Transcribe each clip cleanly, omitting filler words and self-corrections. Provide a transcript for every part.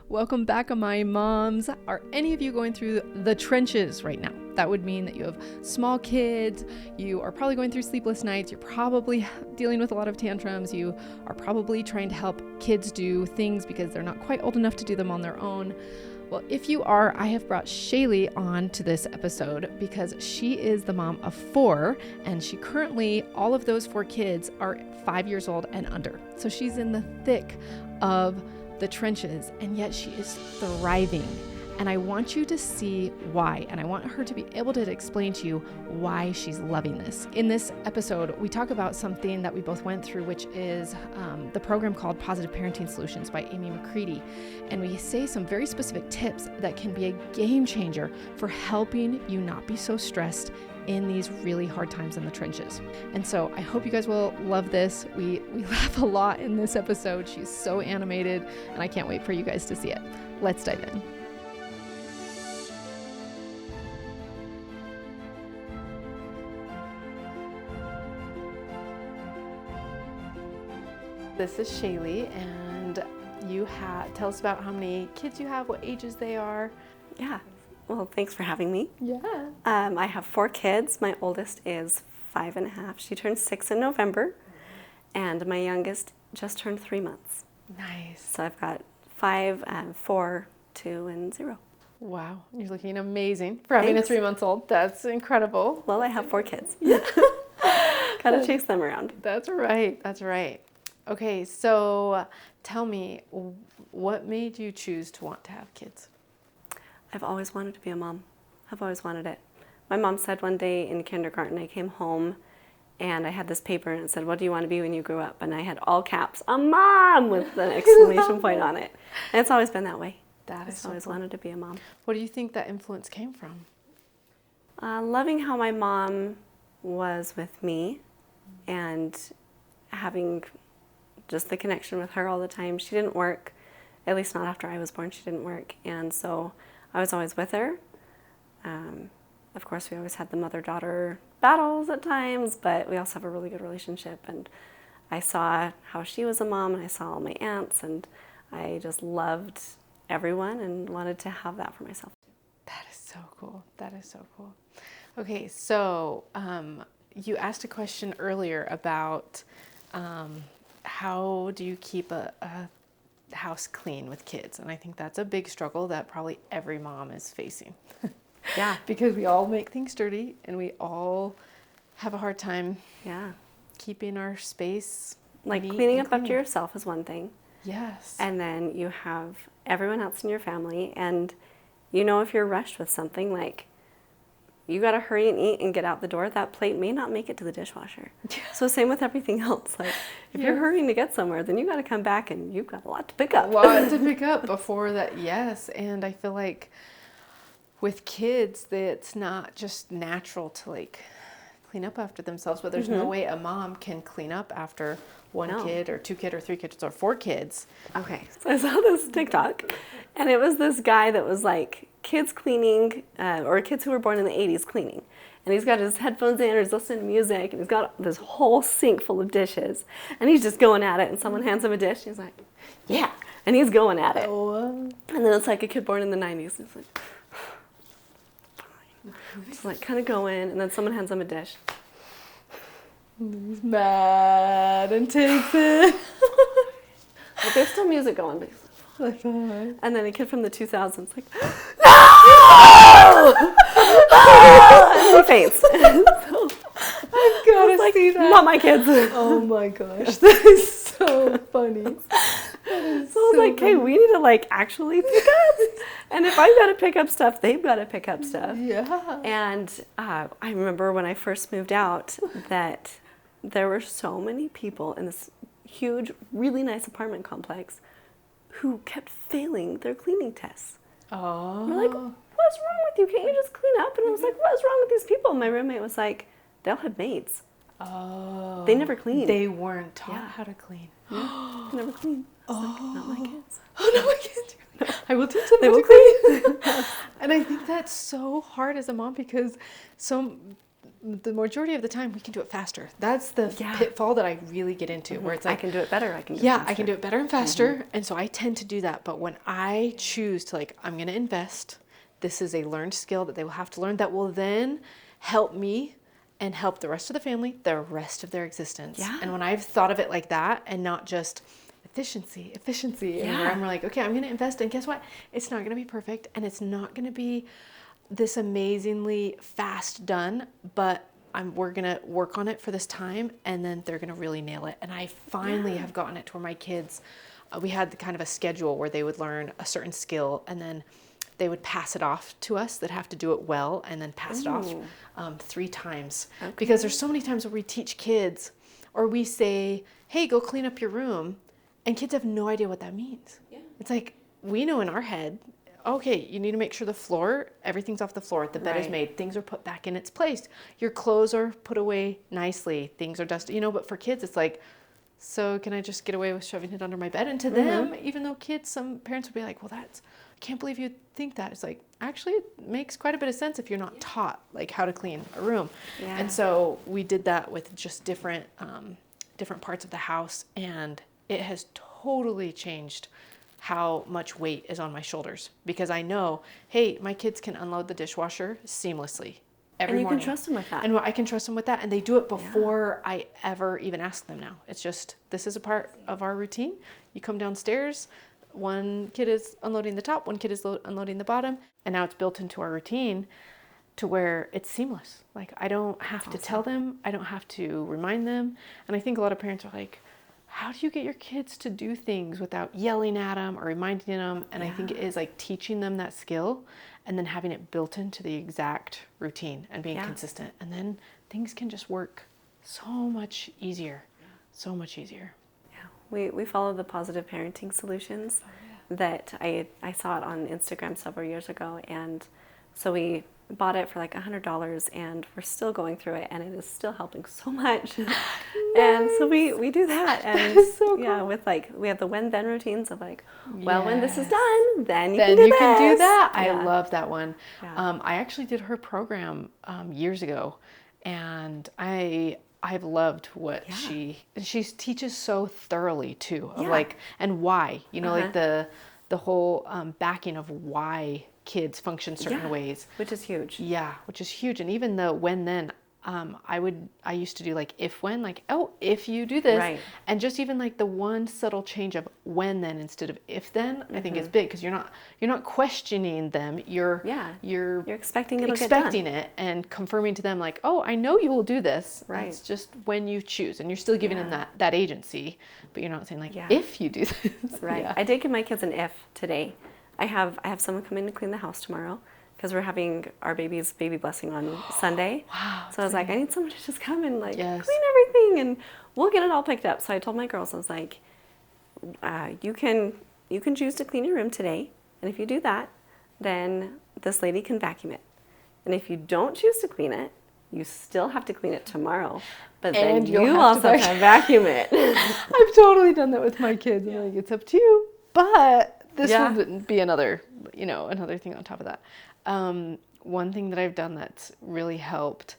Welcome back, Amai moms. Are any of you going through the trenches right now? That would mean that you have small kids, you are probably going through sleepless nights, you're probably dealing with a lot of tantrums, you are probably trying to help kids do things because they're not quite old enough to do them on their own. Well, if you are, I have brought Shaylee on to this episode because she is the mom of 4, and she currently, all of those 4 kids are 5 years old and under. So she's in the thick of the trenches, and yet she is thriving. And I want you to see why, and I want her to be able to explain to you why she's loving this. In this episode, we talk about something that we both went through, which is the program called Positive Parenting Solutions by Amy McCready. And we say some very specific tips that can be a game changer for helping you not be so stressed in these really hard times in the trenches. And so I hope you guys will love this. We laugh a lot in this episode. She's so animated, and I can't wait for you guys to see it. Let's dive in. This is Shaylee, and tell us about how many kids you have, what ages they are. Yeah, well, thanks for having me. Yeah. I have 4 kids. My oldest is 5.5. She turned 6 in November, and my youngest just turned 3 months. Nice. So I've got 5, 4, 2, and 0. Wow, you're looking amazing for having a 3-month-old. That's incredible. Well, I have 4 kids. Gotta chase them around. That's right. That's right. Okay, so tell me, what made you choose to want to have kids? I've always wanted to be a mom. I've always wanted it. My mom said one day in kindergarten, I came home and I had this paper and it said, "What do you want to be when you grow up?" And I had all caps, "A mom!" with an exclamation point on it. And it's always been that way. That is I've always wanted to be a mom. What do you think that influence came from? Loving how my mom was with me and having just the connection with her all the time. She didn't work, at least not after I was born. She didn't work, and so I was always with her. Of course, we always had the mother-daughter battles at times, but we also have a really good relationship, and I saw how she was a mom, and I saw all my aunts, and I just loved everyone and wanted to have that for myself. That is so cool. That is so cool. Okay, so you asked a question earlier about how do you keep a house clean with kids? And I think that's a big struggle that probably every mom is facing. Yeah. Because we all make things dirty and we all have a hard time keeping our space like neat cleaning and up after clean. yourself is one thing. Yes. And then you have everyone else in your family, and you know if you're rushed with something, like you got to hurry and eat and get out the door, that plate may not make it to the dishwasher. Yeah. So same with everything else. Like if you're hurrying to get somewhere, then you got to come back and you've got a lot to pick up. A lot to pick up before that, yes. And I feel like with kids, it's not just natural to like clean up after themselves, but there's no way a mom can clean up after one kid or 2 kids or 3 kids or 4 kids. Okay, so I saw this TikTok, and it was this guy that was like kids cleaning, or kids who were born in the 80s cleaning. And he's got his headphones in, or he's listening to music, and he's got this whole sink full of dishes. And he's just going at it, and someone hands him a dish, and he's like, yeah, and he's going at it. And then it's like a kid born in the 90s, and it's like, fine. It's like kind of going, and then someone hands him a dish. He's mad and takes it. But there's still music going, but Like and then a kid from the 2000s like, no! And he faints. So, I've got to see that. Not my kids. Oh my gosh, that is so funny. So I was like, hey, we need to like actually pick up. And if I've got to pick up stuff, they've got to pick up stuff. Yeah. And I remember when I first moved out that there were so many people in this huge, really nice apartment complex who kept failing their cleaning tests. Oh. We're like, what's wrong with you? Can't you just clean up? And I was like, what's wrong with these people? And my roommate was like, they all had maids. Oh. They never cleaned. They weren't taught how to clean. Yeah, they never cleaned. Like, not my kids. Oh, not my kids. No. I will teach them They how will to clean. And I think that's so hard as a mom because the majority of the time we can do it faster. That's the pitfall that I really get into, where it's like, I can do it better. I can do it faster. I can do it better and faster. And so I tend to do that. But when I choose to like, I'm going to invest, this is a learned skill that they will have to learn that will then help me and help the rest of the family, the rest of their existence. Yeah. And when I've thought of it like that and not just efficiency, and where I'm like, okay, I'm going to invest, and guess what? It's not going to be perfect, and it's not going to be this amazingly fast done, but we're going to work on it for this time, and then they're going to really nail it. And I finally have gotten it to where my kids, we had kind of a schedule where they would learn a certain skill, and then they would pass it off to us that have to do it well, and then pass it off 3 times. Okay. Because there's so many times where we teach kids, or we say, hey, go clean up your room, and kids have no idea what that means. Yeah. It's like, we know in our head, okay, you need to make sure the floor, everything's off the floor, the bed is made, things are put back in its place, your clothes are put away nicely, things are dusted, but for kids it's like, so can I just get away with shoving it under my bed? And to them, even though kids, some parents would be like, well, I can't believe you think that. It's like, actually, it makes quite a bit of sense if you're not taught like how to clean a room. Yeah. And so we did that with just different parts of the house, and it has totally changed how much weight is on my shoulders, because I know, hey, my kids can unload the dishwasher seamlessly every morning. And you can trust them with that. And I can trust them with that. And they do it before I ever even ask them now. It's just, this is a part of our routine. You come downstairs, one kid is unloading the top, one kid is unloading the bottom. And now it's built into our routine to where it's seamless. Like, I don't have to tell them. I don't have to remind them. And I think a lot of parents are like, how do you get your kids to do things without yelling at them or reminding them? And I think it is like teaching them that skill and then having it built into the exact routine and being consistent. And then things can just work so much easier. So much easier. Yeah. We follow the positive parenting solutions that I saw it on Instagram several years ago. And so we bought it for like $100, and we're still going through it, and it is still helping so much. Nice. And so we do that. And so cool. With like, we have the when then routines of like, well, when this is done, then you can do that. Yeah. I love that one. Yeah. I actually did her program years ago, and I've loved what she teaches so thoroughly too, of like, and why, like the whole backing of why kids function certain ways, which is huge. Yeah, which is huge. And even the when then, I used to do like if when, like, oh, if you do this, right. And just even like the one subtle change of when then instead of if then, I think is big, because you're not questioning them. You're expecting it and confirming to them like, oh, I know you will do this. Right. It's just when you choose, and you're still giving them that agency, but you're not saying like if you do this. Right. Yeah. I did give my kids an if today. I have someone come in to clean the house tomorrow, because we're having our baby's baby blessing on Sunday. Wow. So I was like, I need someone to just come and like clean everything, and we'll get it all picked up. So I told my girls, I was like, you can choose to clean your room today, and if you do that, then this lady can vacuum it. And if you don't choose to clean it, you still have to clean it tomorrow. But then you also have to vacuum it. I've totally done that with my kids. I'm like, it's up to you, but this would be another thing on top of that. One thing that I've done that's really helped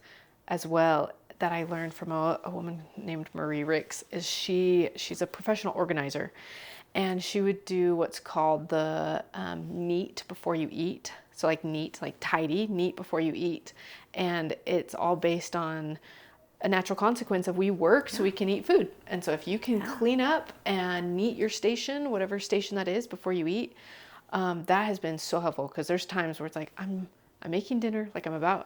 as well, that I learned from a woman named Marie Ricks, is she's a professional organizer, and she would do what's called the neat before you eat. So like neat, like tidy, neat before you eat. And it's all based on a natural consequence of we work so we can eat food. And so if you can clean up and neat your station, whatever station that is, before you eat, that has been so helpful, because there's times where it's like I'm making dinner, like I'm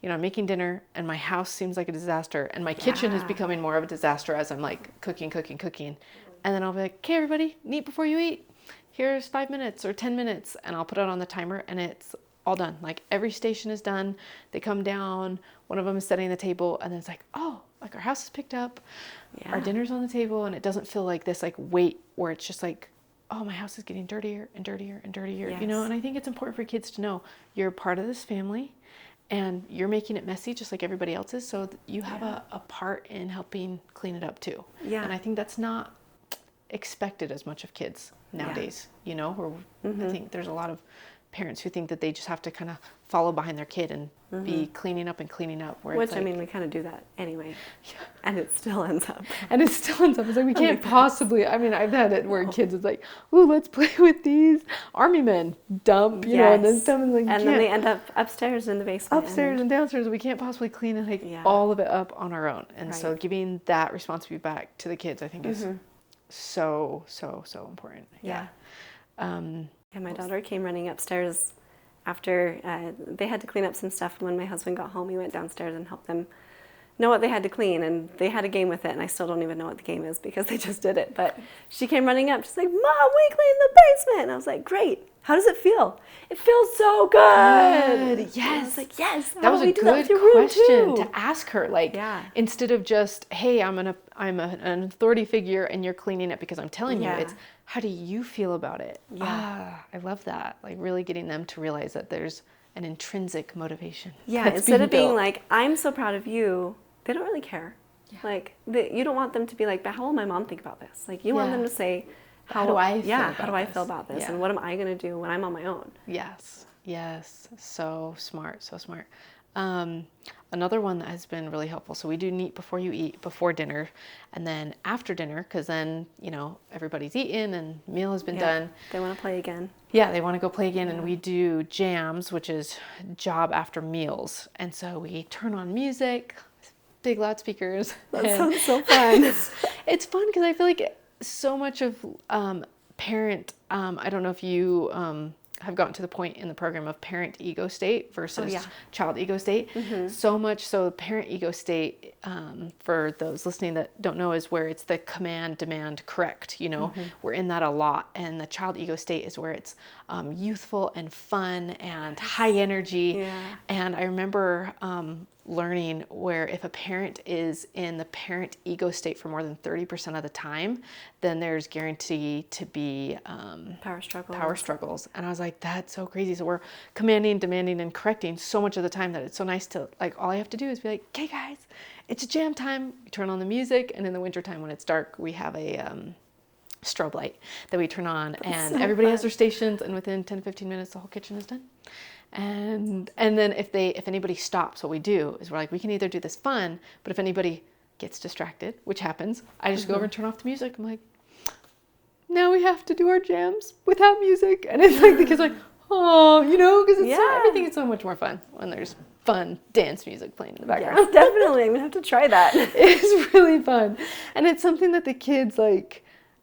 making dinner, and my house seems like a disaster, and my kitchen is becoming more of a disaster as I'm like cooking. And then I'll be like, okay, everybody, neat before you eat. Here's 5 minutes or 10 minutes, and I'll put it on the timer, and it's all done. Like every station is done. They come down, one of them is setting the table, and then it's like, oh, like our house is picked up, our dinner's on the table, and it doesn't feel like this like weight where it's just like, oh, my house is getting dirtier and dirtier and dirtier, And I think it's important for kids to know you're a part of this family, and you're making it messy just like everybody else is, so you have a part in helping clean it up too. Yeah. And I think that's not expected as much of kids nowadays, where I think there's a lot of parents who think that they just have to kind of follow behind their kid and be cleaning up, where Which, it's like, I mean, we kind of do that anyway. And it still ends up. It's like, we can't possibly, I mean, I've had it where kids, it's like, ooh, let's play with these army men, dump, you know, and then stuff, and like, and then they end up upstairs in the basement. Upstairs and downstairs, we can't possibly clean it, like, all of it up on our own. And so giving that responsibility back to the kids, I think is so important. Yeah. My daughter came running upstairs after they had to clean up some stuff. When my husband got home, he went downstairs and helped them know what they had to clean, and they had a game with it, and I still don't even know what the game is because they just did it. But she came running up, she's like, Mom, we cleaned the basement. And I was like, great. How does it feel? It feels so good. Yes. And I was like, yes. That was a good question to ask her. Like, instead of just, hey, I'm an authority figure and you're cleaning it because I'm telling you, it's, how do you feel about it? I love that. Like, really getting them to realize that there's an intrinsic motivation. Yeah, instead of being like, I'm so proud of you, they don't really care. Yeah. Like, you don't want them to be like, but how will my mom think about this? Like, you want them to say, how do I feel about this? And what am I going to do when I'm on my own? Yes. So smart. Another one that has been really helpful. So we do neat before you eat, before dinner, and then after dinner, because then, you know, everybody's eaten and meal has been done. They want to play again. Yeah, they want to go play again. And we do jams, which is job after meals. And so we turn on music, big loudspeakers. That sounds so fun. It's fun because I feel like so much of parent, I don't know if you have gotten to the point in the program of parent ego state versus child ego state. So much so parent ego state, for those listening that don't know, is where it's the command, demand, correct, you know, we're in that a lot. And the child ego state is where it's youthful and fun and high energy. And I remember learning where if a parent is in the parent ego state for more than 30% of the time, then there's guaranteed to be power struggles. And I was like, that's so crazy. So we're commanding, demanding, and correcting so much of the time that it's so nice to, like, all I have to do is be like, okay guys, it's jam time. We turn on the music, and in the wintertime when it's dark, we have a strobe light that we turn on, and everybody has their stations, and within 10 to 15 minutes the whole kitchen is done. And then if anybody stops, what we do is we're like, we can either do this fun, but if anybody gets distracted, which happens, I just go over and turn off the music. I'm like, now we have to do our jams without music. And it's like the kids are like, oh, you know, because everything is so much more fun when there's fun dance music playing in the background. Yes, definitely. I'm gonna have to try that. It's really fun. And it's something that the kids like,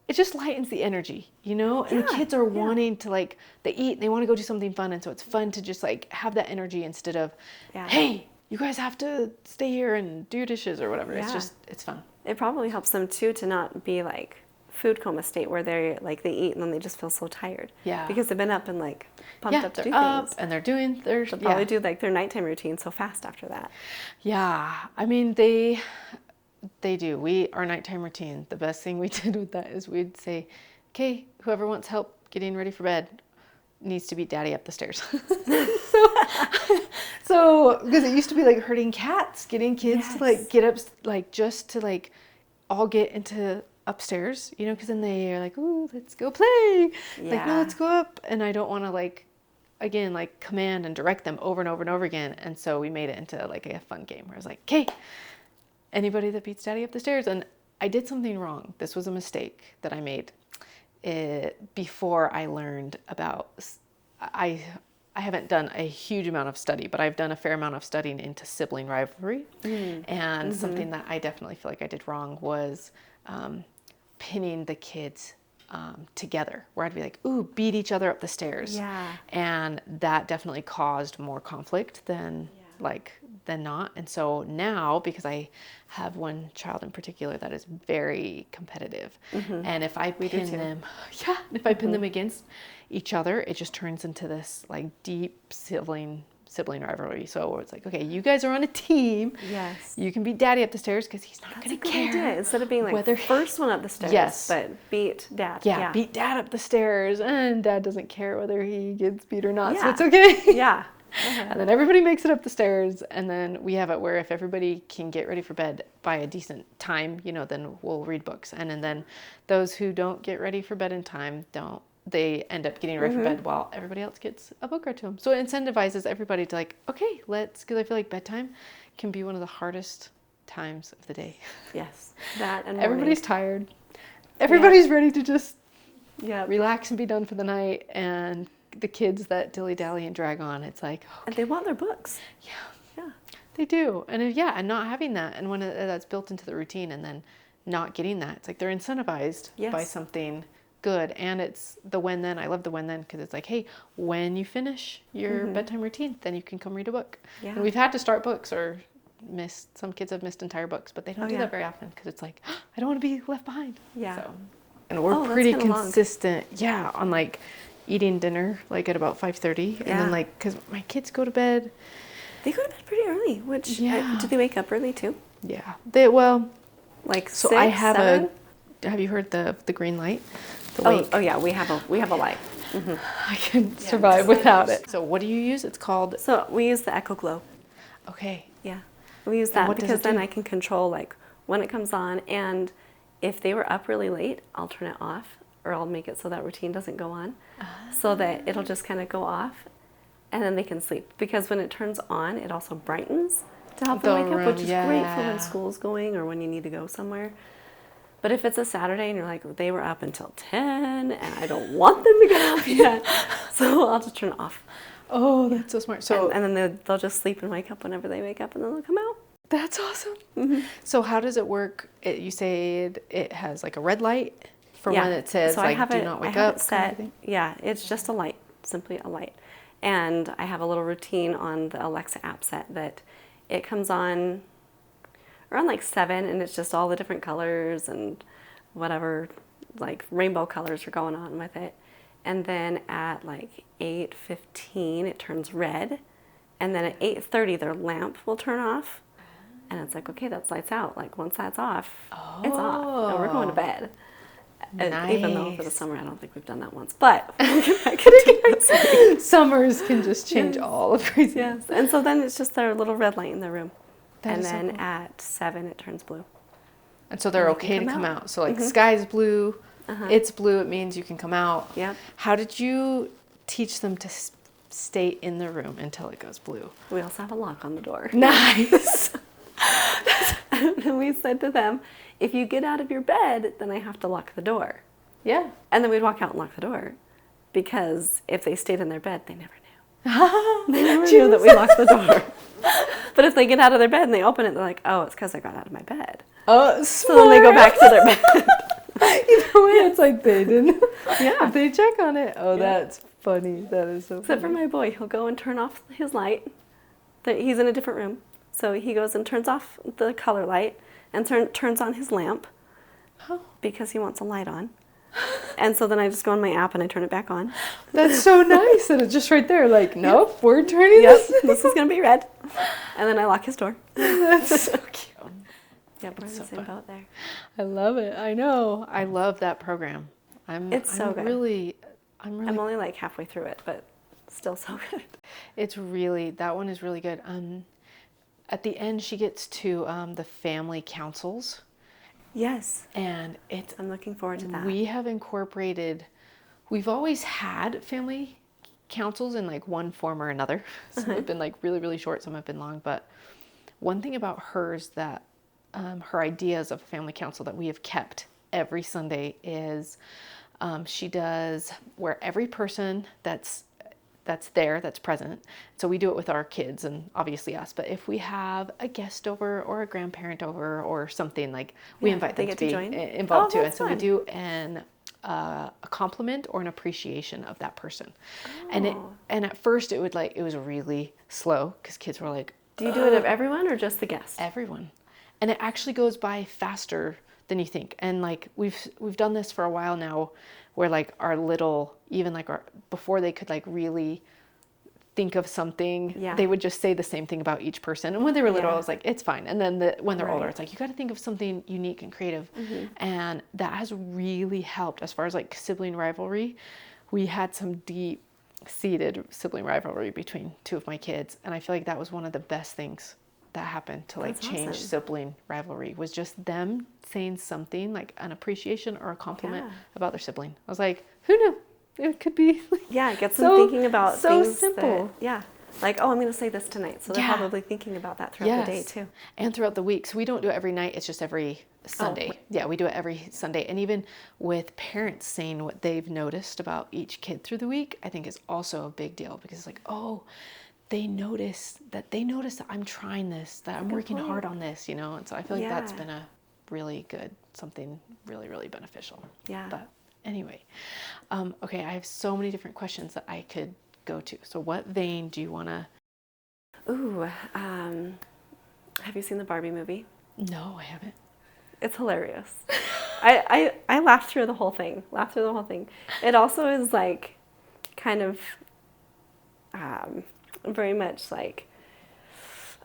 it just lightens the energy, you know? And the kids are wanting to, like, they eat, they want to go do something fun. And so it's fun to just, like, have that energy instead of, hey, you guys have to stay here and do your dishes or whatever. It's just, it's fun. It probably helps them, too, to not be, like, food coma state where they're, like, they eat and then they just feel so tired. Yeah. Because they've been up and, like, pumped up to do things. And they're doing, they'll probably do, like, their nighttime routine so fast after that. Yeah. I mean, they do. Our nighttime routine, the best thing we did with that is we'd say, okay, whoever wants help getting ready for bed needs to beat daddy up the stairs. so because it used to be like herding cats, getting kids to like get up, like just to like all get into upstairs, you know, because then they are like, ooh, let's go play. Like, no, let's go up. And I don't want to like, again, like command and direct them over and over and over again. And so we made it into like a fun game where I was like, okay, anybody that beats daddy up the stairs. And I did something wrong. This was a mistake that I made before I learned about, I haven't done a huge amount of study, but I've done a fair amount of studying into sibling rivalry. And something that I definitely feel like I did wrong was pinning the kids together, where I'd be like, ooh, beat each other up the stairs. And that definitely caused more conflict than not. And so now, because I have one child in particular that is very competitive, and if I pin them against each other, it just turns into this like deep sibling rivalry. So it's like, okay, you guys are on a team. Yes. You can beat daddy up the stairs because he's not going to care. Idea. Instead of being like whether first one up the stairs, but beat dad. Yeah, beat dad up the stairs, and dad doesn't care whether he gets beat or not. So it's okay. And then everybody makes it up the stairs, and then we have it where if everybody can get ready for bed by a decent time, you know, then we'll read books. And then those who don't get ready for bed in time don't they end up getting ready for bed while everybody else gets a book read to them. So it incentivizes everybody to like, okay, because I feel like bedtime can be one of the hardest times of the day. Yes, that and everybody's tired. Everybody's ready to just Yeah. relax and be done for the night, and the kids that dilly-dally and drag on, it's like, okay. And they want their books. Yeah, they do. And and not having that, and when that's built into the routine, and then not getting that, it's like they're incentivized by something good. And it's the when then. I love the when then, because it's like, hey, when you finish your bedtime routine, then you can come read a book. And we've had to start books or some kids have missed entire books, but they don't do that very often, because it's like, I don't want to be left behind. So, and we're pretty consistent on like eating dinner like at about 5:30, and then like, because my kids go to bed, they go to bed pretty early, which do they wake up early too? They like so 6, I have 7? Have you heard the green light, oh yeah, we have a light. I can survive without it. So what do you use? It's called, so we use the Echo Glow. Okay. We use that because then I can control like when it comes on, and if they were up really late, I'll turn it off, or I'll make it so that routine doesn't go on, so that it'll just kind of go off, and then they can sleep. Because when it turns on, it also brightens to help them wake up, which is great for when school's going or when you need to go somewhere. But if it's a Saturday and you're like, they were up until 10 and I don't want them to get up yet, so I'll just turn it off. Oh, that's so smart. So and then they'll just sleep and wake up whenever they wake up, and then they'll come out. That's awesome. So how does it work? You say it has like a red light for when it says, so like, do not wake up. It's just a light, simply a light. And I have a little routine on the Alexa app set that it comes on around like 7, and it's just all the different colors and whatever, like rainbow colors are going on with it. And then at like 8:15, it turns red. And then at 8:30, their lamp will turn off. And it's like, okay, that's lights out. Like once that's off, it's off. And we're going to bed. Nice. Even though for the summer, I don't think we've done that once. But summers can just change all of crazy. Yes. And so then it's just their little red light in their room. And then at 7, it turns blue. And so they're okay to come out. So like sky's blue. It's blue. It means you can come out. Yep. How did you teach them to stay in the room until it goes blue? We also have a lock on the door. Nice. And we said to them, if you get out of your bed, then I have to lock the door. Yeah. And then we'd walk out and lock the door, because if they stayed in their bed, they never knew. They never knew that we locked the door. But if they get out of their bed and they open it, they're like, oh, it's because I got out of my bed. Oh, smart. So then they go back to their bed. Either way, it's like they didn't. If they check on it. Oh, that's funny. That is so funny. Except for my boy, he'll go and turn off his light. He's in a different room. So he goes and turns off the color light and turns on his lamp because he wants a light on. And so then I just go on my app and I turn it back on. That's so nice. And it's just right there, like, nope, we're turning this. This is going to be red. And then I lock his door. That's so cute. Yep, we're in the same boat there. I love it. I know. I love that program. It's so good. I'm only like halfway through it, but still so good. That one is really good. At the end, she gets to the family councils. Yes. And I'm looking forward to that. We've always had family councils in like one form or another. Some have been like really, really short, some have been long. But one thing about hers that her ideas of a family council that we have kept every Sunday is she does where every person that's present. So we do it with our kids and obviously us, but if we have a guest over or a grandparent over or something, like we invite them to be involved too. And so we do a compliment or an appreciation of that person. And at first it was really slow because kids were like, do you do it of everyone or just the guests? Everyone. And it actually goes by faster than you think. And like we've done this for a while now, where like our little, even like before they could like really think of something, they would just say the same thing about each person. And when they were little, I was like, it's fine. And then when they're older, it's like, you got to think of something unique and creative. And that has really helped as far as like sibling rivalry. We had some deep seated sibling rivalry between two of my kids. And I feel like that was one of the best things that happened to like change sibling rivalry, was just them saying something like an appreciation or a compliment about their sibling. I was like, who knew? It could be it gets them thinking about things simple. Like, oh, I'm going to say this tonight. So they're probably thinking about that throughout the day too. And throughout the week. So we don't do it every night. It's just every Sunday. Oh, yeah, we do it every Sunday. And even with parents saying what they've noticed about each kid through the week, I think is also a big deal, because it's like, oh, they notice that I'm trying this, that I'm working hard on this, And so I feel like that's been a really good, something really, really beneficial. Yeah. But anyway, okay, I have so many different questions that I could go to. So what vein do you want to? Ooh, have you seen the Barbie movie? No, I haven't. It's hilarious. I laughed through the whole thing. It also is like kind of very much like,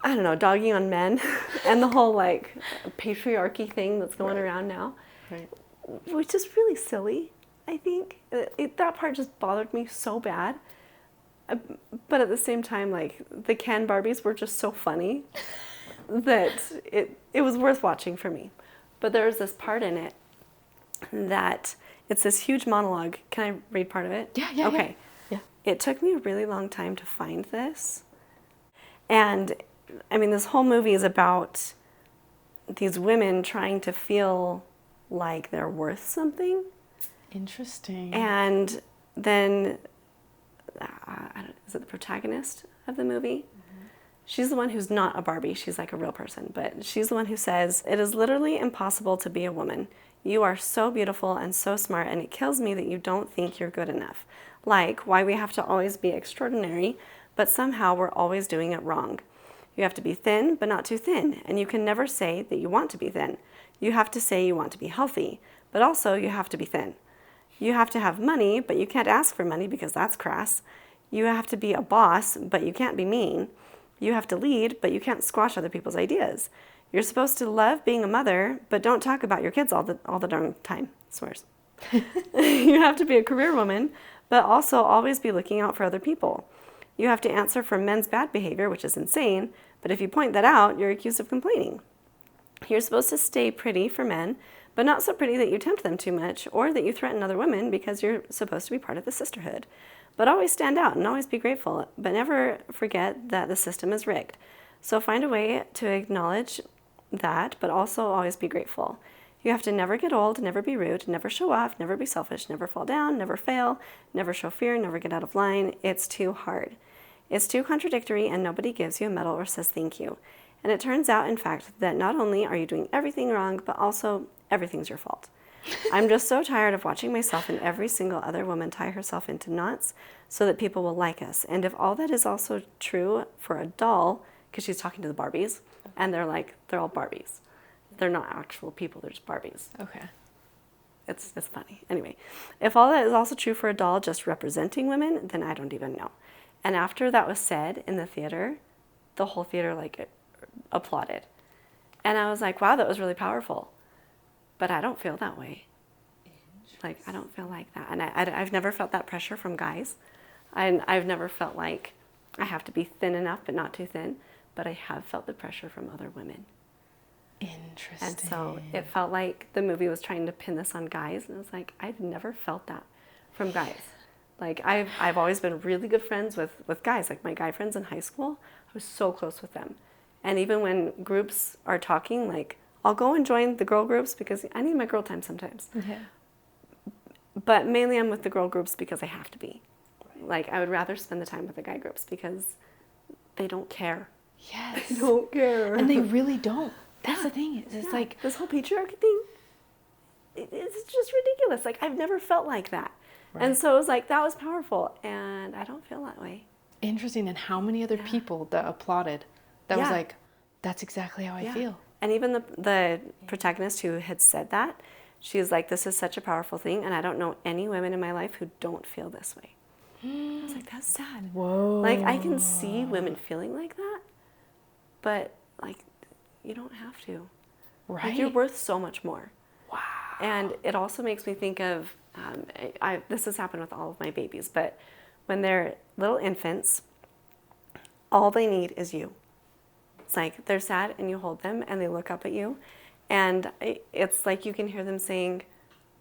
I don't know, dogging on men and the whole like patriarchy thing that's going around now, which is really silly. I think that part just bothered me so bad. But at the same time, like, the Ken Barbies were just so funny that it was worth watching for me. But there was this part in it that it's this huge monologue. Can I read part of it? Yeah. Okay. Yeah. It took me a really long time to find this. And, I mean, this whole movie is about these women trying to feel like they're worth something. Interesting. And then... is it the protagonist of the movie? Mm-hmm. She's the one who's not a Barbie. She's like a real person. But she's the one who says, "It is literally impossible to be a woman. You are so beautiful and so smart, and it kills me that you don't think you're good enough. Like, why we have to always be extraordinary, but somehow we're always doing it wrong. You have to be thin, but not too thin. And you can never say that you want to be thin. You have to say you want to be healthy, but also you have to be thin. You have to have money, but you can't ask for money because that's crass. You have to be a boss, but you can't be mean. You have to lead, but you can't squash other people's ideas. You're supposed to love being a mother, but don't talk about your kids all the darn time." Swears. "You have to be a career woman, but also always be looking out for other people. You have to answer for men's bad behavior, which is insane, but if you point that out, you're accused of complaining. You're supposed to stay pretty for men, but not so pretty that you tempt them too much or that you threaten other women because you're supposed to be part of the sisterhood. But always stand out and always be grateful, but never forget that the system is rigged. So find a way to acknowledge that, but also always be grateful. You have to never get old, never be rude, never show off, never be selfish, never fall down, never fail, never show fear, never get out of line. It's too hard. It's too contradictory, and nobody gives you a medal or says thank you. And it turns out, in fact, that not only are you doing everything wrong, but also everything's your fault. I'm just so tired of watching myself and every single other woman tie herself into knots so that people will like us. And if all that is also true for a doll," because she's talking to the Barbies, and they're all Barbies. They're not actual people, they're just Barbies. Okay. It's funny. Anyway, "if all that is also true for a doll just representing women, then I don't even know." And after that was said in the theater, the whole theater applauded. And I was like, wow, that was really powerful. But I don't feel that way. Like, I don't feel like that. And I've never felt that pressure from guys. I've never felt like I have to be thin enough but not too thin. But I have felt the pressure from other women. Interesting. And so it felt like the movie was trying to pin this on guys. And I was like, I've never felt that from guys. Like, I've always been really good friends with guys. Like, my guy friends in high school, I was so close with them. And even when groups are talking, like, I'll go and join the girl groups because I need my girl time sometimes. Yeah. But mainly I'm with the girl groups because I have to be. Like, I would rather spend the time with the guy groups because they don't care. Yes. They don't care. And they really don't. That's the thing. It's like this whole patriarchy thing, it's just ridiculous. Like, I've never felt like that. Right. And so it was like, that was powerful. And I don't feel that way. Interesting. And how many other people that applauded that was like, that's exactly how I feel. And even the protagonist who had said that, she was like, this is such a powerful thing, and I don't know any women in my life who don't feel this way. I was like, that's sad. Whoa. Like, I can see women feeling like that, but, like, you don't have to. Right. Like, you're worth so much more. Wow. And it also makes me think of, this has happened with all of my babies, but when they're little infants, all they need is you. It's like they're sad and you hold them and they look up at you. And it's like you can hear them saying,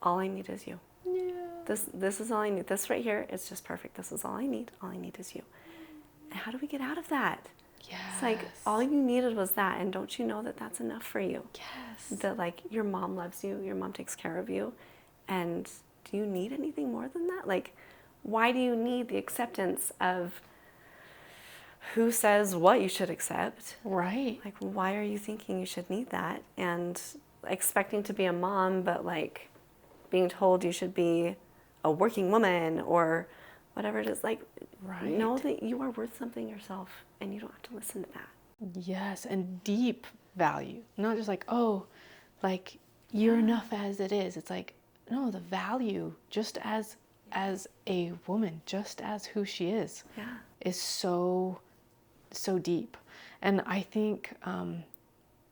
all I need is you. Yeah. This is all I need. This right here is just perfect. This is all I need. All I need is you. And how do we get out of that? Yes. It's like all you needed was that, and don't you know that that's enough for you? Yes. That like your mom loves you, your mom takes care of you, and do you need anything more than that? Like, why do you need the acceptance of who says what you should accept? Right. Like, why are you thinking you should need that? And expecting to be a mom, but like being told you should be a working woman or whatever it is. Like, know that you are worth something yourself, and you don't have to listen to that. Yes, and deep value. Not just like, oh, like you're enough as it is. It's like, no, the value just as a woman, just as who she is so deep. And I think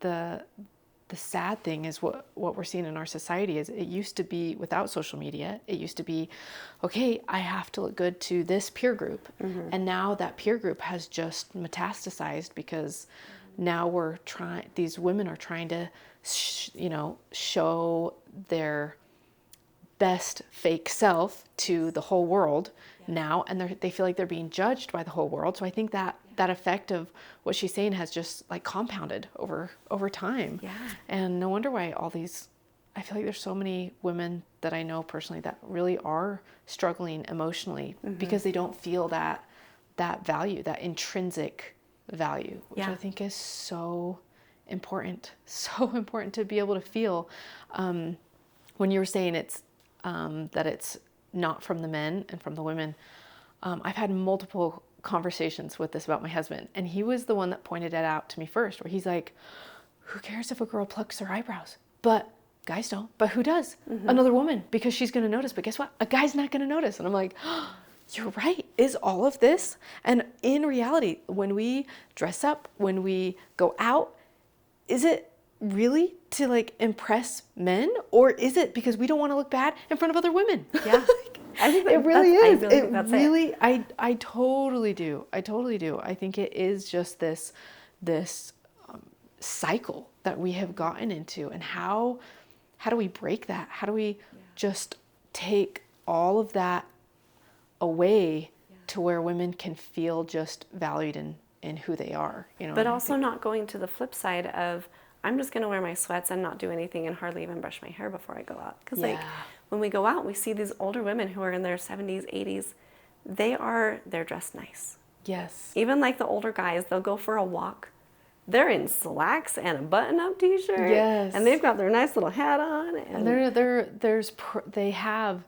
the sad thing is what we're seeing in our society is it used to be without social media. It used to be, okay, I have to look good to this peer group. And now that peer group has just metastasized because now these women are trying to, show their best fake self to the whole world now, and they feel like they're being judged by the whole world. So I think that effect of what she's saying has just like compounded over time. And no wonder why I feel like there's so many women that I know personally that really are struggling emotionally because they don't feel that value, that intrinsic value, which I think is so important to be able to feel. When you were saying it's that it's not from the men and from the women, I've had multiple conversations with this about my husband, and he was the one that pointed it out to me first, where he's like, who cares if a girl plucks her eyebrows? But guys don't. But who does? Another woman, because she's going to notice. But guess what? A guy's not going to notice. And I'm like, oh, you're right. Is all of this? And in reality, when we dress up, when we go out, is it really to like impress men, or is it because we don't want to look bad in front of other women? I think it really is. I totally do. I think it is just this cycle that we have gotten into, and how do we break that? How do we just take all of that away to where women can feel just valued in who they are, But also not going to the flip side of, I'm just going to wear my sweats and not do anything and hardly even brush my hair before I go out. Because like when we go out, we see these older women who are in their 70s, 80s. They're dressed nice. Yes. Even like the older guys, they'll go for a walk. They're in slacks and a button-up t-shirt. Yes. And they've got their nice little hat on. And they have,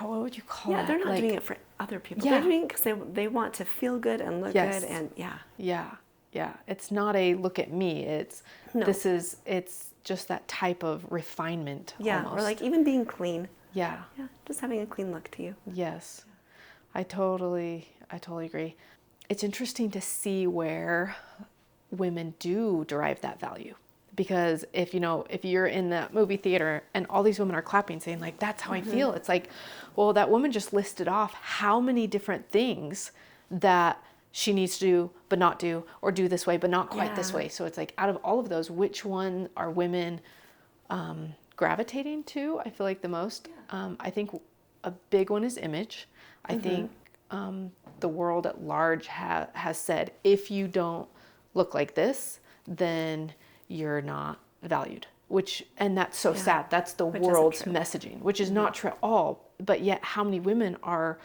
what would you call it? Yeah, they're not doing it for other people. They're doing it because they want to feel good and look good. And Yeah, it's not a look at me. It's just that type of refinement. Almost. Or like even being clean. Yeah, just having a clean look to you. Yes, I totally agree. It's interesting to see where women do derive that value, because if you're in that movie theater and all these women are clapping, saying like, "That's how I feel," it's like, well, that woman just listed off how many different things that she needs to do but not do, or do this way but not quite this way. So it's like, out of all of those, which one are women gravitating to? I feel like the most. I think a big one is image. I think the world at large has said, if you don't look like this, then you're not valued. And that's so sad. That's the world's messaging, which is not true at all. But yet, how many women are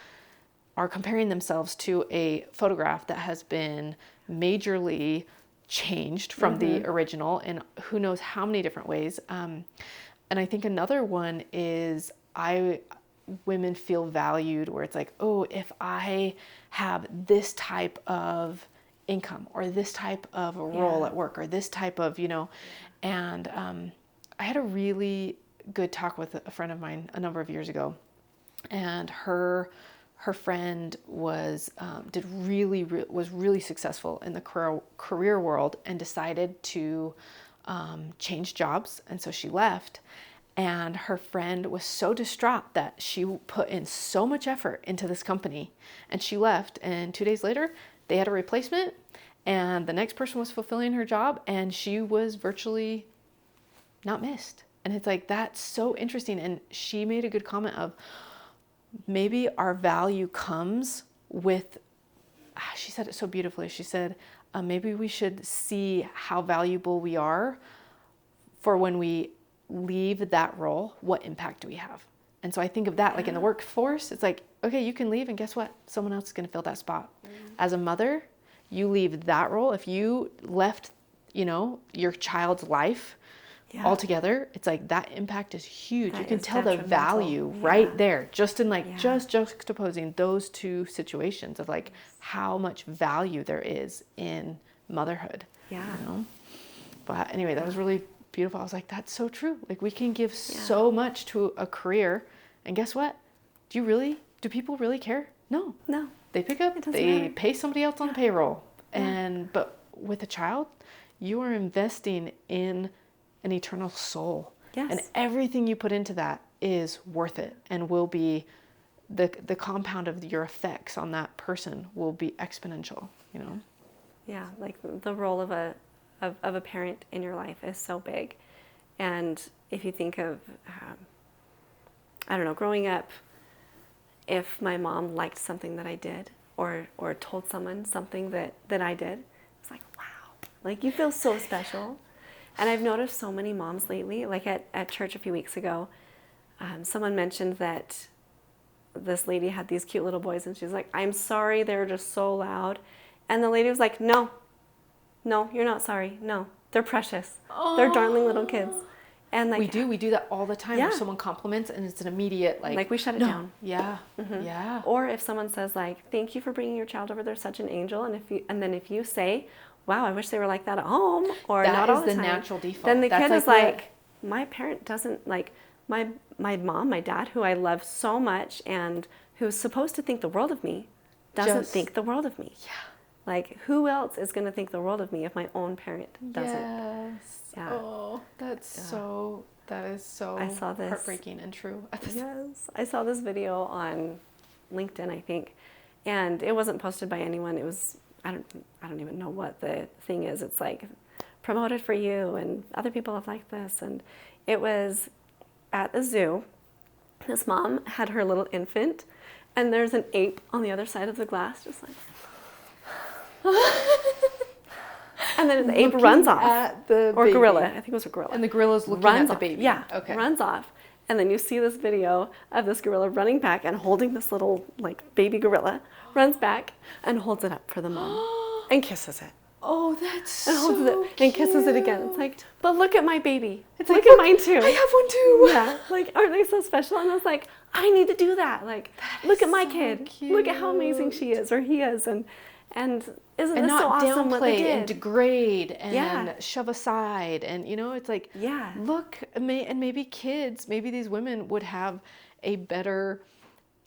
comparing themselves to a photograph that has been majorly changed from the original in who knows how many different ways. And I think another one is women feel valued where it's like, oh, if I have this type of income, or this type of a role at work, or this type of, and I had a really good talk with a friend of mine a number of years ago, and her friend was really successful in the career world, and decided to change jobs, and so she left. And her friend was so distraught that she put in so much effort into this company, and she left, and 2 days later they had a replacement, and the next person was fulfilling her job, and she was virtually not missed. And it's like, that's so interesting. And she made a good comment of maybe our value comes with, she said it so beautifully. She said, maybe we should see how valuable we are for when we leave that role, what impact do we have? And so I think of that, like in the workforce, it's like, okay, you can leave and guess what? Someone else is going to fill that spot. As a mother, you leave that role. If you left, your child's life altogether, it's like that impact is huge. You can tell the value right there, just in just juxtaposing those two situations of like how much value there is in motherhood. But anyway, that was really beautiful. I was like, that's so true. Like, we can give so much to a career, and guess what? Do people really care? No. They pick up, they pay somebody else on the payroll. But with a child, you are investing in an eternal soul. And everything you put into that is worth it and will be the compound of your effects on that person will be exponential, Yeah, like the role of a parent in your life is so big. And if you think of, I don't know, growing up, if my mom liked something that I did or told someone something that I did, it's like, wow, like you feel so special. And I've noticed so many moms lately, like at church a few weeks ago, someone mentioned that this lady had these cute little boys and she's like, I'm sorry, they're just so loud. And the lady was like, no, you're not sorry. No, they're precious. They're darling little kids. And like we do that all the time. Where someone compliments and it's an immediate like we shut it down. Or if someone says like, thank you for bringing your child over, they're such an angel, and then if you say, wow, I wish they were like that at home, or that not all the time, natural default. then the kid is like, my parent doesn't like my mom, my dad, who I love so much and who's supposed to think the world of me, doesn't think the world of me. Like, who else is going to think the world of me if my own parent doesn't? Oh, that is so heartbreaking and true. I saw this video on LinkedIn, I think, and it wasn't posted by anyone. It was, I don't even know what the thing is. It's like promoted for you and other people have liked this. And it was at the zoo. This mom had her little infant and there's an ape on the other side of the glass, just like, and then the ape runs off, or baby. Gorilla, I think it was a gorilla. And the gorilla's looking at the baby. Runs off. And then you see this video of this gorilla running back and holding this little like baby gorilla, runs back and holds it up for the mom and kisses it. Oh, that's and holds so it and kisses it again. It's like, but look at my baby. It's look like, at mine too. I have one too. Yeah, like, aren't they so special? And I was like, I need to do that. Like, look at my kid. Cute. Look at how amazing she is or he is. And isn't and this so awesome what they downplay did? And degrade and shove aside, and it's like, look, and maybe kids, maybe these women would have a better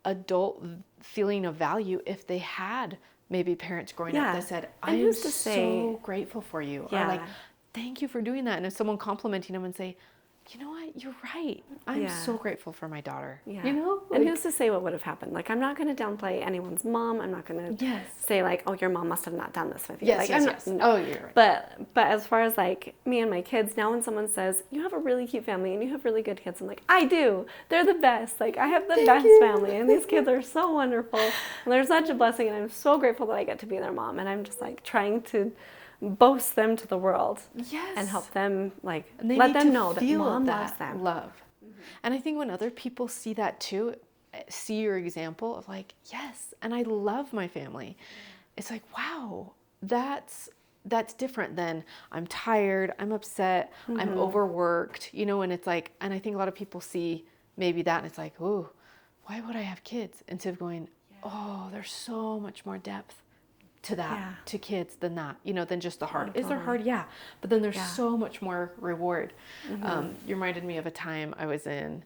adult feeling of value if they had maybe parents growing up that said, I am so grateful for you, or like, thank you for doing that. And if someone complimenting them and say, you know what, you're right, I'm so grateful for my daughter. Like, and who's to say what would have happened? Like, I'm not going to downplay anyone's mom. I'm not going to say like, oh, your mom must have not done this with you. Oh, you're right. But as far as like me and my kids, now when someone says, you have a really cute family and you have really good kids, I'm like, I do. They're the best. Like, I have the best family and these kids are so wonderful. And they're such a blessing and I'm so grateful that I get to be their mom. And I'm just like trying to boast them to the world and help them, like, let them know that mom loves them. And I think when other people see that too, see your example of like, yes, and I love my family, it's like, wow, that's different than I'm tired, I'm upset, I'm overworked, and it's like, and I think a lot of people see maybe that and it's like, oh, why would I have kids? Instead of going, oh, there's so much more depth to that, to kids than that, than just the hard. Is there hard? Yeah. But then there's so much more reward. You reminded me of a time I was in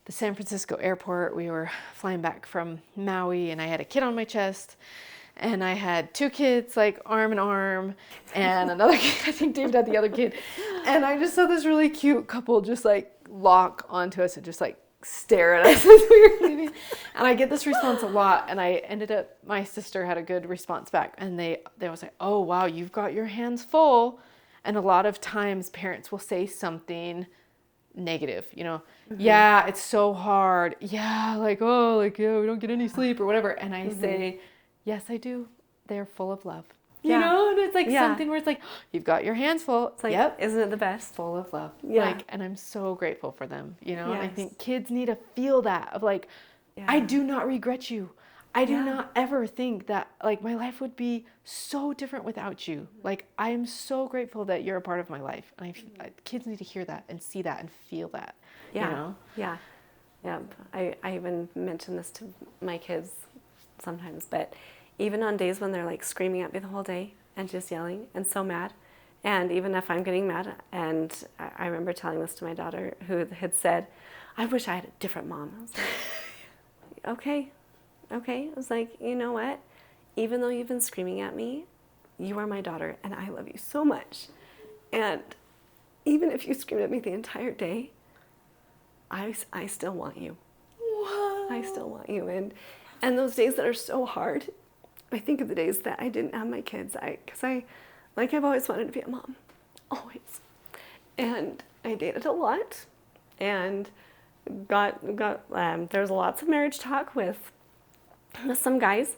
the San Francisco airport. We were flying back from Maui and I had a kid on my chest and I had two kids like arm in arm and another kid, I think David had the other kid. And I just saw this really cute couple just like lock onto us and just like stare at us as we were leaving. And I get this response a lot, and I ended up, my sister had a good response back, and they was like, oh wow, you've got your hands full. And a lot of times parents will say something negative, yeah, it's so hard. Yeah, like, oh, like, yeah, we don't get any sleep or whatever. And I say, yes, I do. They're full of love. And it's like something where it's like, you've got your hands full. It's like, yep. Isn't it the best? Full of love. Yeah. Like, and I'm so grateful for them, And I Yes. think kids need to feel that of like, I do not regret you. I do not ever think that like my life would be so different without you. Like, I am so grateful that you're a part of my life. And kids need to hear that and see that and feel that, Yeah. Yeah. I even mention this to my kids sometimes, but even on days when they're like screaming at me the whole day and just yelling and so mad, and even if I'm getting mad, and I remember telling this to my daughter who had said, I wish I had a different mom. I was like, okay. I was like, you know what? Even though you've been screaming at me, you are my daughter and I love you so much. And even if you screamed at me the entire day, I still want you. Wow. I still want you. And those days that are so hard, I think of the days that I didn't have my kids. Because I've always wanted to be a mom. Always. And I dated a lot. And there was lots of marriage talk with some guys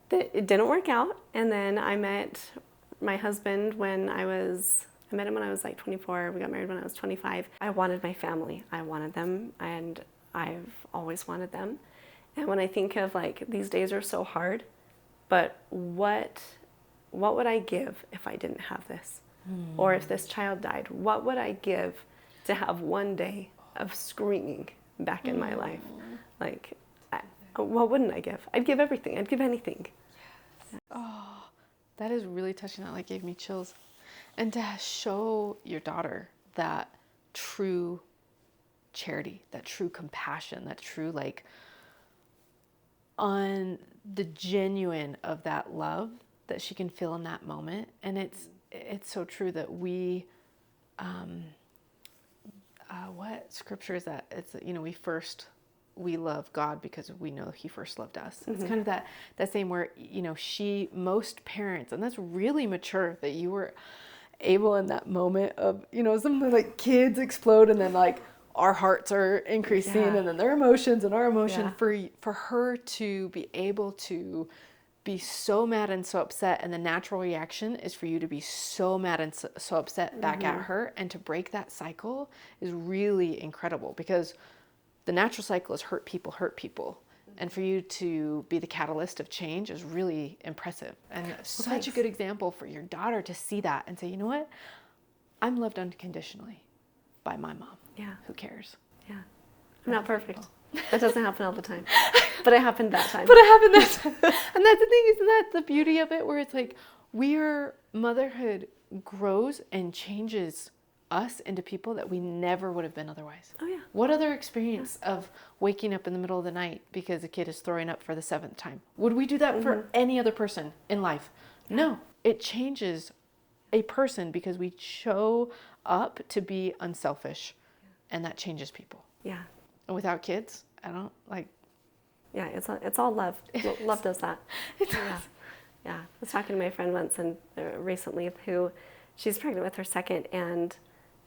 that it didn't work out. And then I met my husband I met him when I was like 24. We got married when I was 25. I wanted my family. I wanted them, and I've always wanted them. And when I think of like these days are so hard, but what would I give if I didn't have this? Or if this child died, what would I give to have one day of screaming back in my life? Like, what wouldn't I give? I'd give everything. I'd give anything. Yes. Oh, that is really touching. That like gave me chills. And to show your daughter that true charity, that true compassion, that true like on the genuine of that love that she can feel in that moment. And it's so true that we, what scripture is that? It's, we love God because we know He first loved us. It's kind of that same where, most parents, and that's really mature that you were able in that moment of, something like kids explode and then like our hearts are increasing and then their emotions and our emotion for her to be able to be so mad and so upset, and the natural reaction is for you to be so mad and so upset back at her, and to break that cycle is really incredible, because the natural cycle is hurt people. And for you to be the catalyst of change is really impressive. And such a good example for your daughter to see that and say, you know what? I'm loved unconditionally by my mom. Yeah. Who cares? Yeah. I'm not perfect. That doesn't happen all the time. But it happened that time. And that's the thing, isn't that the beauty of it? Where it's like, motherhood grows and changes us into people that we never would have been otherwise. Oh, yeah. What other experience of waking up in the middle of the night because a kid is throwing up for the 7th time? Would we do that for any other person in life? Yeah. No. It changes a person because we show up to be unselfish, and that changes people. Yeah. And without kids, I don't like... Yeah, it's all love. Love does that. It does. Yeah. I was talking to my friend once and recently who she's pregnant with her second, and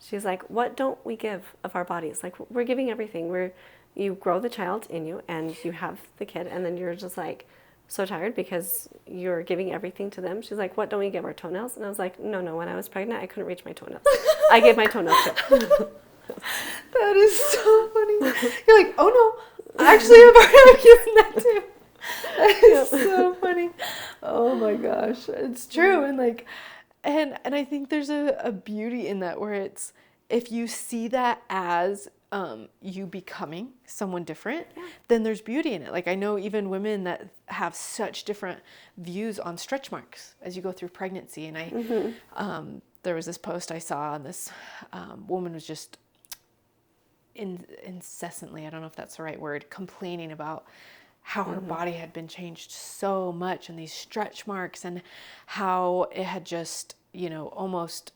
she's like, what don't we give of our bodies? Like, we're giving everything. You grow the child in you and you have the kid, and then you're just like so tired because you're giving everything to them. She's like, what don't we give, our toenails? And I was like, no, when I was pregnant, I couldn't reach my toenails. I gave my toenails too. That is so funny. You're like, oh no, actually I'm already using that too. That is so funny. Oh my gosh, it's true. And like, and I think there's a beauty in that, where it's, if you see that as you becoming someone different, then there's beauty in it. Like, I know even women that have such different views on stretch marks as you go through pregnancy. And there was this post I saw, and this woman was just incessantly, I don't know if that's the right word, complaining about how her body had been changed so much, and these stretch marks, and how it had just, almost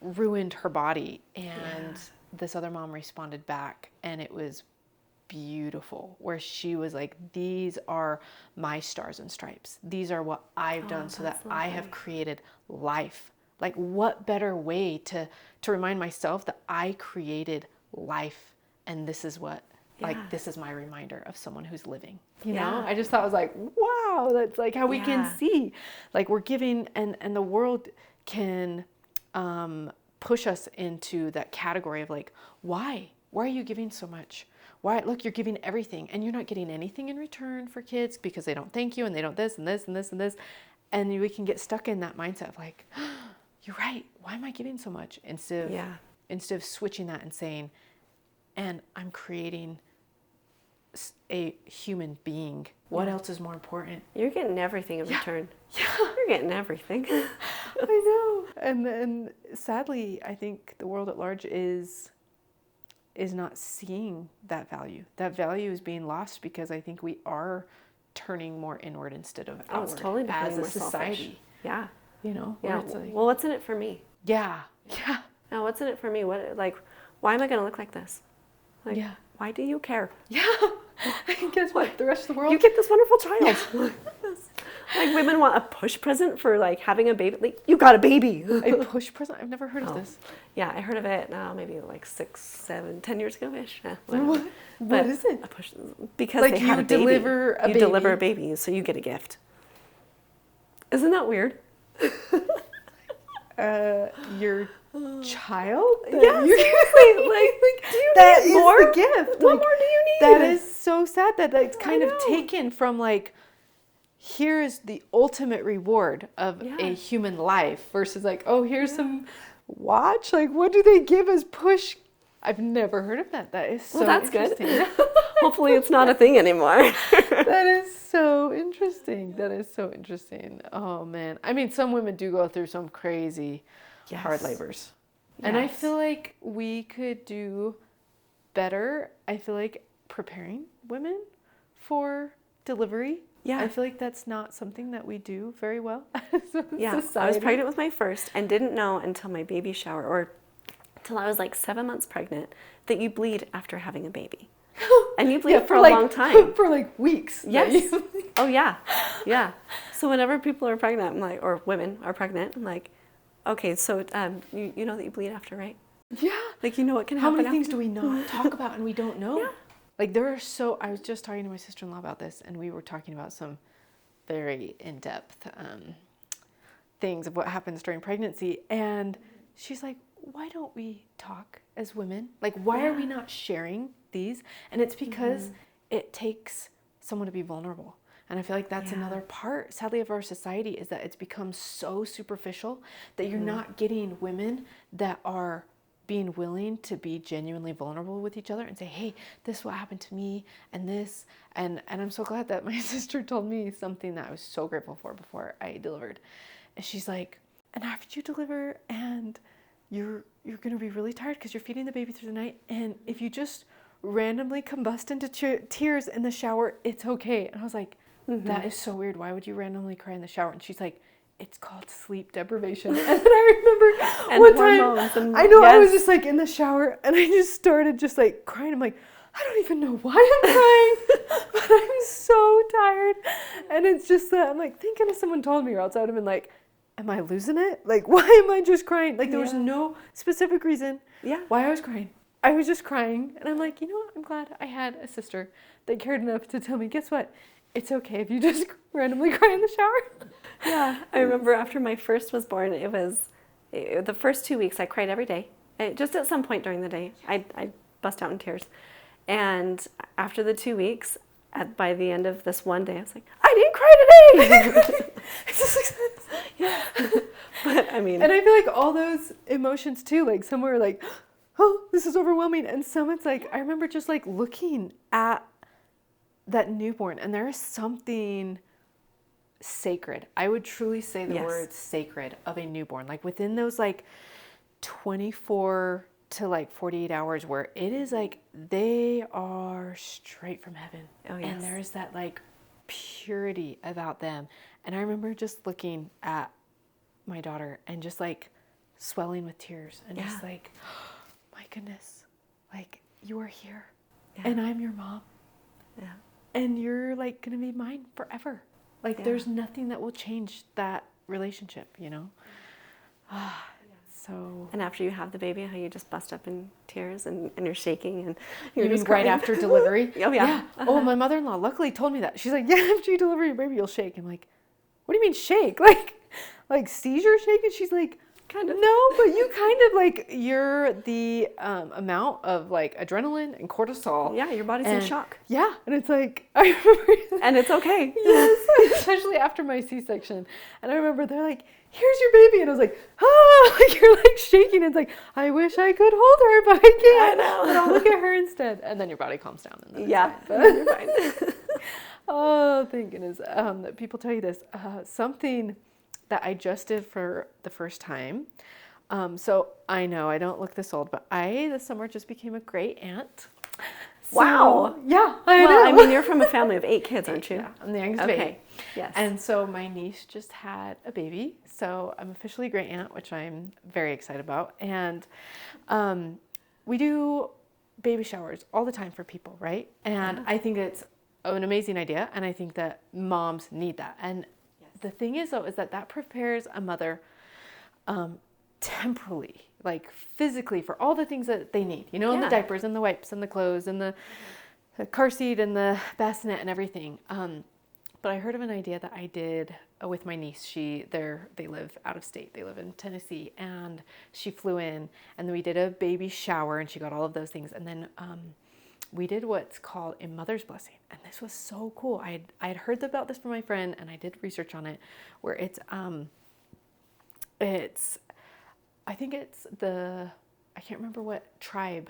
ruined her body. And this other mom responded back, and it was beautiful, where she was like, these are my stars and stripes. These are what I've done so that I have created life. Like, what better way to remind myself that I created life, and this is what, like, Yeah. this is my reminder of someone who's living, you know? Yeah. I just thought it was like, wow, that's like how we can see, like, we're giving, and the world can push us into that category of like, why are you giving so much? Why, look, you're giving everything and you're not getting anything in return for kids because they don't thank you and they don't this and this and this and this. And we can get stuck in that mindset of like, you're right, why am I giving so much? Instead of switching that and saying, and I'm creating a human being. What else is more important? You're getting everything in return. Yeah. You're getting everything. I know. And sadly, I think the world at large is not seeing that value. That value is being lost because I think we are turning more inward instead of outward. It's totally becoming as a more society. selfish. Yeah. You know? Yeah. It's like, well, what's in it for me? yeah. Now, what's in it for me? What, like, why am I going to look like this? Like, why do you care? Yeah. Guess what? The rest of the world. You get this wonderful child. Like, women want a push present for, like, having a baby. Like, you got a baby. A push present? I've never heard of this. Yeah, I heard of it maybe like 6, 7, 10 years ago-ish. Yeah, what is it? A push, because like they had a baby. Deliver a you baby. deliver a baby, so you get a gift. Isn't that weird? Your child? Yeah, seriously. Like, do you that need more? Is the gift. What like, more do you need? That is so sad that it's kind of taken from like, here is the ultimate reward of a human life versus like, oh, here's some watch. Like, what do they give as push? I've never heard of that. That is so interesting. Good. Hopefully it's not a thing anymore. That is so interesting. That is so interesting. Oh, man. I mean, some women do go through some crazy hard labors. Yes. And I feel like we could do better, I feel like, preparing women for delivery. Yeah. I feel like that's not something that we do very well as a society. I was pregnant with my first and didn't know until my baby shower, or until I was like 7 months pregnant, that you bleed after having a baby. And you bleed for a long time. For like weeks. Yes. Oh, yeah. Yeah. So whenever people are pregnant, I'm like, or women are pregnant, I'm like, okay, so you know that you bleed after, right? Yeah. Like, you know what can happen. How many things do we not talk about and we don't know? Yeah. Like, I was just talking to my sister-in-law about this, and we were talking about some very in-depth things of what happens during pregnancy. And she's like, why don't we talk as women? Like, why are we not sharing these? And it's because it takes someone to be vulnerable. And I feel like that's another part, sadly, of our society, is that it's become so superficial that you're not getting women that are being willing to be genuinely vulnerable with each other and say, hey, this is what happened to me and this. And I'm so glad that my sister told me something that I was so grateful for before I delivered. And she's like, and after you deliver and you're going to be really tired because you're feeding the baby through the night. And if you just randomly combust into tears in the shower, it's okay. And I was like, that is so weird. Why would you randomly cry in the shower? And she's like, it's called sleep deprivation. And then I remember one time, I know, I was just like in the shower and I just started just like crying. I'm like, I don't even know why I'm crying, but I'm so tired. And it's just that I'm like, thank goodness someone told me, or else I would have been like, am I losing it? Like, why am I just crying? Like, there was no specific reason why I was crying. I was just crying. And I'm like, you know what? I'm glad I had a sister that cared enough to tell me, guess what? It's okay if you just randomly cry in the shower. Yeah. I remember after my first was born, the first 2 weeks I cried every day. Just at some point during the day, I bust out in tears. And after the 2 weeks, by the end of this one day, I was like, I didn't cry today. Yeah. But I mean, and I feel like all those emotions too, like some were like, oh, this is overwhelming. And some it's like, I remember just like looking at that newborn, and there is something sacred. I would truly say the word sacred of a newborn. Like within those like 24 to like 48 hours where it is like they are straight from heaven. Oh, yes. And there's that like purity about them. And I remember just looking at my daughter and just like swelling with tears and just like, oh, my goodness, like you are here and I'm your mom. Yeah. And you're like going to be mine forever. Like there's nothing that will change that relationship, you know? so. And after you have the baby, how you just bust up in tears and you're shaking and You you're mean just right crying. after delivery? Oh, yeah. Oh, my mother-in-law luckily told me that. She's like, yeah, after you deliver your baby, you'll shake. I'm like, what do you mean shake? Like seizure shake? And she's like, Kind of. no, but you kind of like, you're the amount of like adrenaline and cortisol. Yeah, your body's in shock. Yeah, and it's like, I remember. And it's okay. Yes, especially after my C-section. And I remember they're like, here's your baby. And I was like, ah, like you're like shaking. It's like, I wish I could hold her, but I can't. I know. But I'll look at her instead. And then your body calms down. And then Yeah, it's fine. you're fine. Oh, thank goodness. That people tell you this. Something that I just did for the first time. So I know I don't look this old, but I this summer just became a great aunt. Wow. Yeah, I know. Well, I mean, you're from a family of 8 kids, aren't you? Yeah, I'm the youngest baby. Okay. Yes. And so my niece just had a baby. So I'm officially a great aunt, which I'm very excited about. And we do baby showers all the time for people, right? And I think it's an amazing idea. And I think that moms need that. And the thing is, though, is that prepares a mother temporally, like physically, for all the things that they need, and the diapers and the wipes and the clothes and the car seat and the bassinet and everything. But I heard of an idea that I did with my niece. They live out of state. They live in Tennessee, and she flew in, and then we did a baby shower, and she got all of those things. And then we did what's called a mother's blessing, and this was so cool. I had heard about this from my friend, and I did research on it, where I think it's I can't remember what tribe,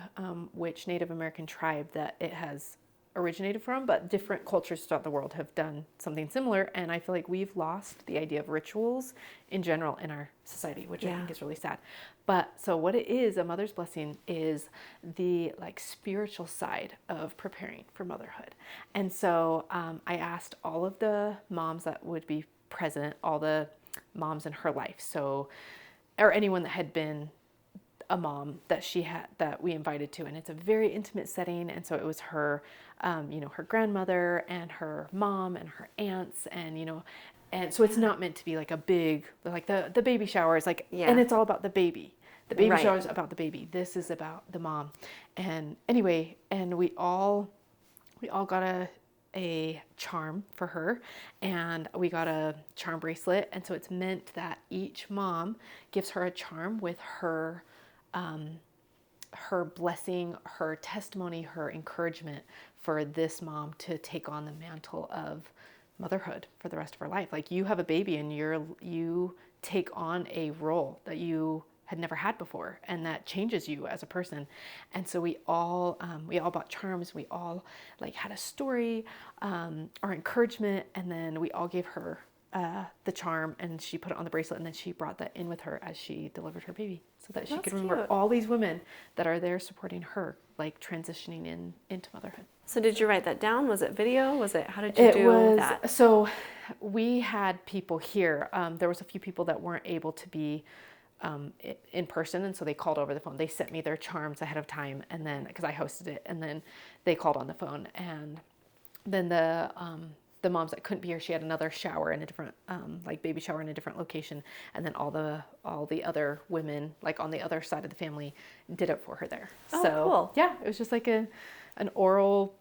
which Native American tribe that it has originated from, but different cultures throughout the world have done something similar. And I feel like we've lost the idea of rituals in general in our society, which I think is really sad. But so what it is, a mother's blessing, is the like spiritual side of preparing for motherhood. And so I asked all of the moms that would be present, all the moms in her life, or anyone that had been a mom that we invited to, and it's a very intimate setting. And so it was her, her grandmother and her mom and her aunts, and so it's not meant to be like a big, like the baby shower is like, and it's all about the baby. The baby shower is about the baby. This is about the mom. And anyway, and we all got a charm for her, and we got a charm bracelet. And so it's meant that each mom gives her a charm with her blessing, her testimony, her encouragement for this mom to take on the mantle of motherhood for the rest of her life. Like, you have a baby and you take on a role that you had never had before, and that changes you as a person. And so we all bought charms. We all like had a story, our encouragement, and then we all gave her the charm, and she put it on the bracelet, and then she brought that in with her as she delivered her baby, so that she could remember all these women that are there supporting her, like transitioning into motherhood. So did you write that down? Was it video? How did you do that? So we had people here. There was a few people that weren't able to be in person, and so they called over the phone. They sent me their charms ahead of time, and then because I hosted it, and then they called on the phone, and then the moms that couldn't be here, she had another shower in a different like baby shower in a different location, and then all the other women like on the other side of the family did it for her there. Oh, so cool. Yeah, it was just like an oral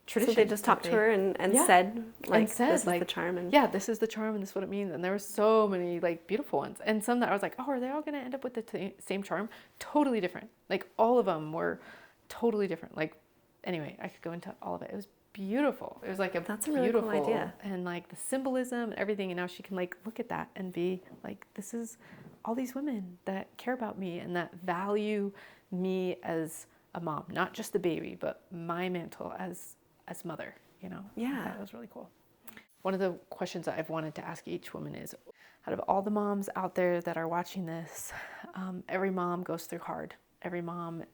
tradition. So they just talked to her and said, this is the charm. And this is the charm, and this is what it means. And there were so many like beautiful ones, and some that I was like, oh, are they all going to end up with the same charm? Totally different. Like, all of them were totally different. Like, anyway, I could go into all of it. It was beautiful. It was like that's a really cool idea, and like the symbolism and everything. And now she can like look at that and be like, this is all these women that care about me and that value me as a mom, not just the baby, but my mantle as mother, Yeah, that was really cool. One of the questions that I've wanted to ask each woman is, out of all the moms out there that are watching this, every mom goes through hard. Every mom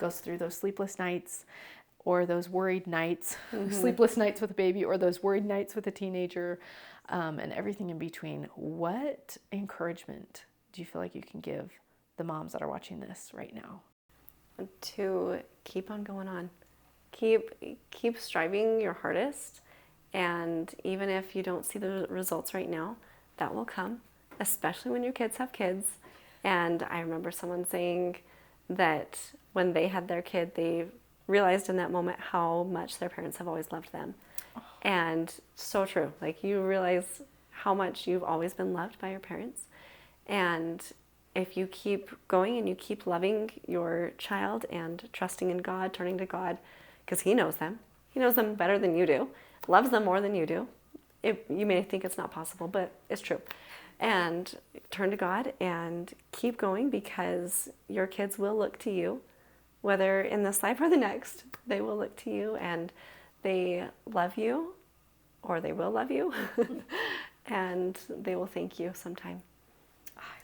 goes through those sleepless nights, or those worried nights, sleepless nights with a baby, or those worried nights with a teenager, and everything in between. What encouragement do you feel like you can give the moms that are watching this right now? To keep on going on. Keep striving your hardest, and even if you don't see the results right now, that will come, especially when your kids have kids. And I remember someone saying that when they had their kid, they realized in that moment how much their parents have always loved them. And so true. Like, you realize how much you've always been loved by your parents. And if you keep going and you keep loving your child and trusting in God, turning to God, because He knows them better than you do, loves them more than you do. You may think it's not possible, but it's true. And turn to God and keep going, because your kids will look to you, whether in this life or the next. They will look to you, and they love you, or they will love you, and they will thank you sometime.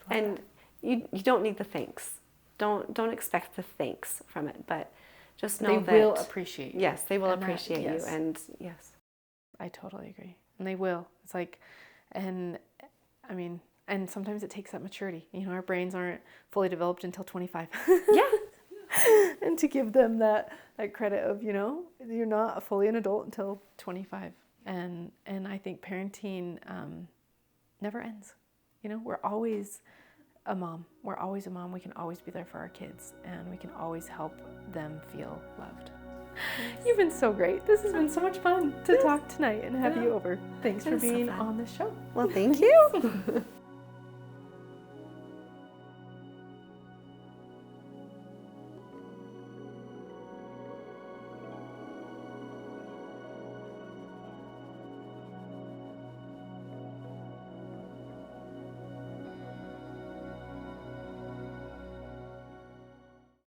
And you don't need the thanks. Don't expect the thanks from it, but just know that they will appreciate you. Yes, they will appreciate you, and yes. I totally agree. And they will. It's like, and sometimes it takes that maturity. Our brains aren't fully developed until 25. Yeah. And to give them that credit of, you're not fully an adult until 25. And I think parenting never ends. We're always a mom. We're always a mom. We can always be there for our kids, and we can always help them feel loved. Yes. You've been so great. This has been so much fun to talk tonight and have you over. Thanks for being on the show. Well, thank you.